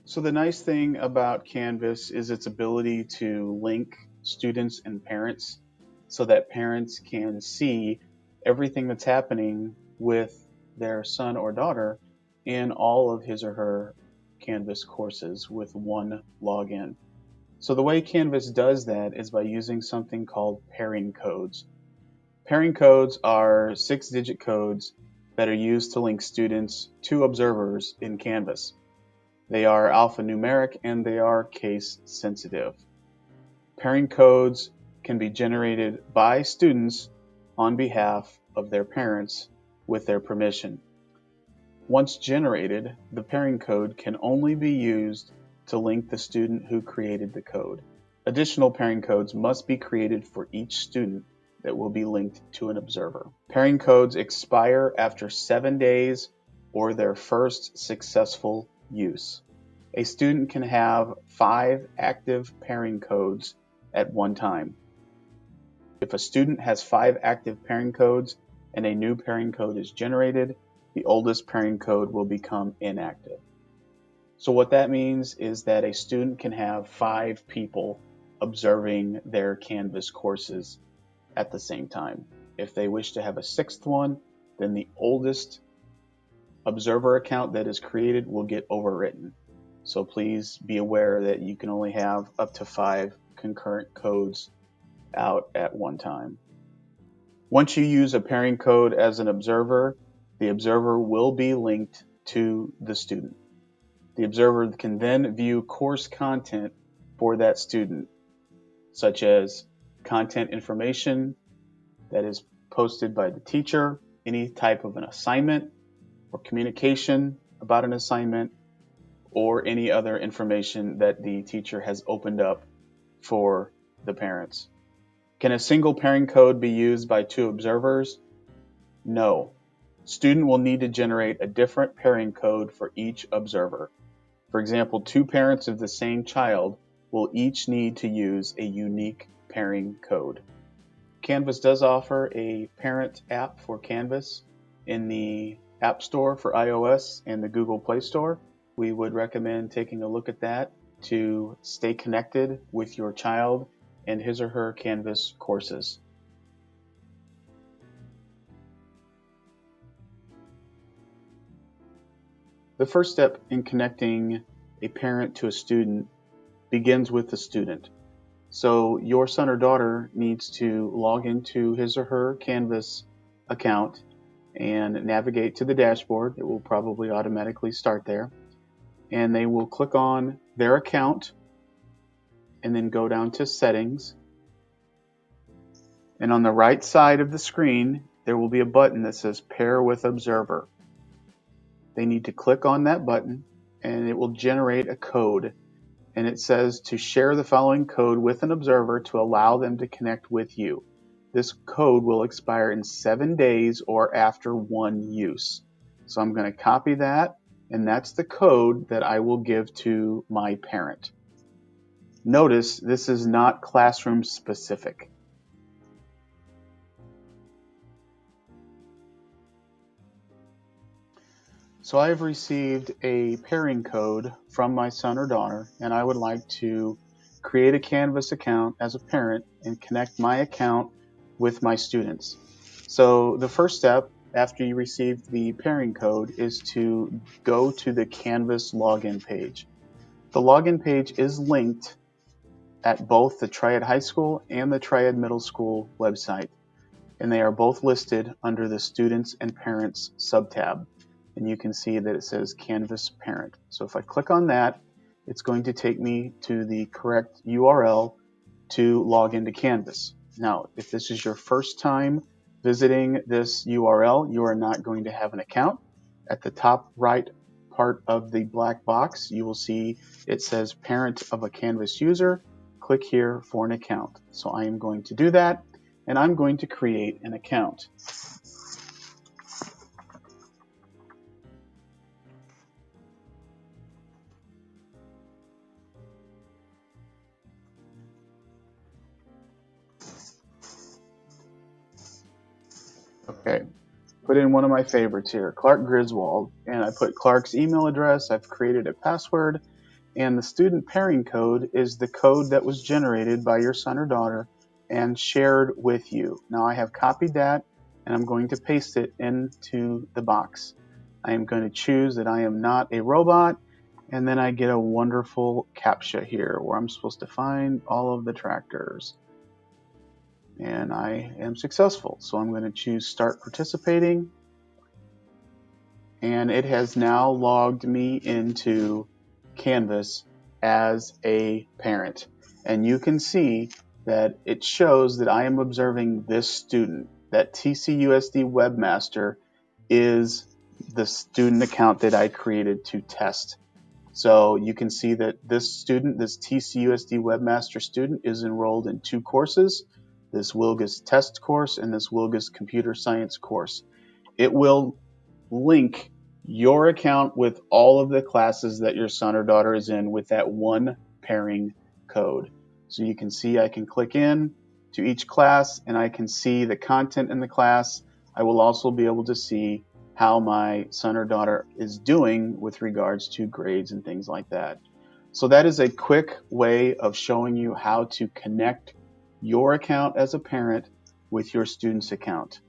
So the nice thing about Canvas is its ability to link students and parents so that parents can see everything that's happening with their son or daughter in all of his or her Canvas courses with one login. So the way Canvas does that is by using something called pairing codes. Pairing codes are 6-digit codes that are used to link students to observers in Canvas. They are alphanumeric and they are case sensitive. Pairing codes can be generated by students on behalf of their parents with their permission. Once generated, the pairing code can only be used to link the student who created the code. Additional pairing codes must be created for each student that will be linked to an observer. Pairing codes expire after 7 days or their first successful use. A student can have 5 active pairing codes at one time. If a student has 5 active pairing codes and a new pairing code is generated, the oldest pairing code will become inactive. So what that means is that a student can have 5 people observing their Canvas courses at the same time. If they wish to have a 6th one, then the oldest observer account that is created will get overwritten. So please be aware that you can only have up to 5 concurrent codes out at one time. Once you use a pairing code as an observer, the observer will be linked to the student. The observer can then view course content for that student, such as content information that is posted by the teacher, any type of an assignment or communication about an assignment, or any other information that the teacher has opened up for the parents. Can a single pairing code be used by 2 observers? No. Student will need to generate a different pairing code for each observer. For example, 2 parents of the same child will each need to use a unique pairing code. Canvas does offer a parent app for Canvas in the App Store for iOS and the Google Play Store. We would recommend taking a look at that to stay connected with your child and his or her Canvas courses. The first step in connecting a parent to a student begins with the student. So your son or daughter needs to log into his or her Canvas account and navigate to the dashboard. It will probably automatically start there. And they will click on their account and then go down to settings. And on the right side of the screen, there will be a button that says pair with observer. They need to click on that button and it will generate a code. And it says to share the following code with an observer to allow them to connect with you. This code will expire in 7 days or after one use. So I'm going to copy that, and that's the code that I will give to my parent. Notice this is not classroom specific. So I have received a pairing code from my son or daughter, and I would like to create a Canvas account as a parent and connect my account with my students. So the first step after you receive the pairing code is to go to the Canvas login page. The login page is linked at both the Triad High School and the Triad Middle School website, and they are both listed under the Students and Parents subtab. And you can see that it says Canvas Parent. So if I click on that, it's going to take me to the correct URL to log into Canvas. Now, if this is your first time visiting this URL, you are not going to have an account. At the top right part of the black box, you will see it says Parent of a Canvas User. Click here for an account. So I am going to do that, and I'm going to create an account. Okay, put in one of my favorites here, Clark Griswold, and I put Clark's email address. I've created a password, And the student pairing code is the code that was generated by your son or daughter and shared with you. Now I have copied that and I'm going to paste it into the box. I am going to choose that I am not a robot, and then I get a wonderful CAPTCHA here where I'm supposed to find all of the tractors. And I am successful. So I'm going to choose Start Participating. And it has now logged me into Canvas as a parent. And you can see that it shows that I am observing this student. That TCUSD Webmaster is the student account that I created to test. So you can see that this student, this TCUSD Webmaster student, is enrolled in 2 courses, this Wilgus test course and this Wilgus computer science course. It will link your account with all of the classes that your son or daughter is in with that one pairing code. So you can see I can click in to each class and I can see the content in the class. I will also be able to see how my son or daughter is doing with regards to grades and things like that. So that is a quick way of showing you how to connect your account as a parent with your student's account.